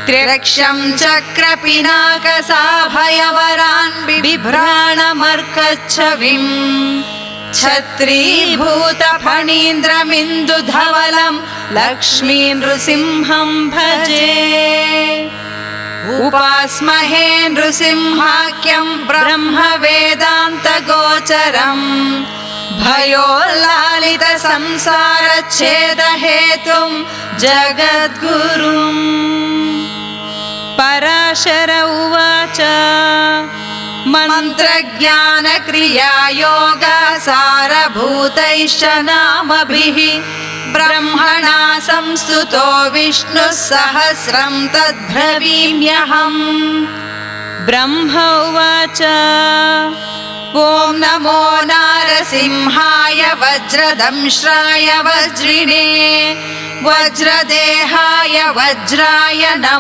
त्र्यक्षं चक्रपिनाकसाभयवरान् बिभ्राणमर्कच्छविम् छत्रीभूतफणीन्द्रमिन्दुधवलं लक्ष्मी नृसिंहं भजे। उपास्महे नृसिंहाख्यं ब्रह्मवेदान्तगोचरम् भयोल्लालितसंसारच्छेदहेतुं जगद्गुरुम्। पराशर उवाच मन्त्रज्ञानक्रियायोगसारभूतैश्च नामभिः ब्रह्मणा संस्तुतो विष्णुः सहस्रं तद्ब्रवीम्यहम्। ब्रह्म उवाच ॐ नमो नारसिंहाय वज्रदंश्राय वज्रिणे वज्रदेहाय वज्राय नमः।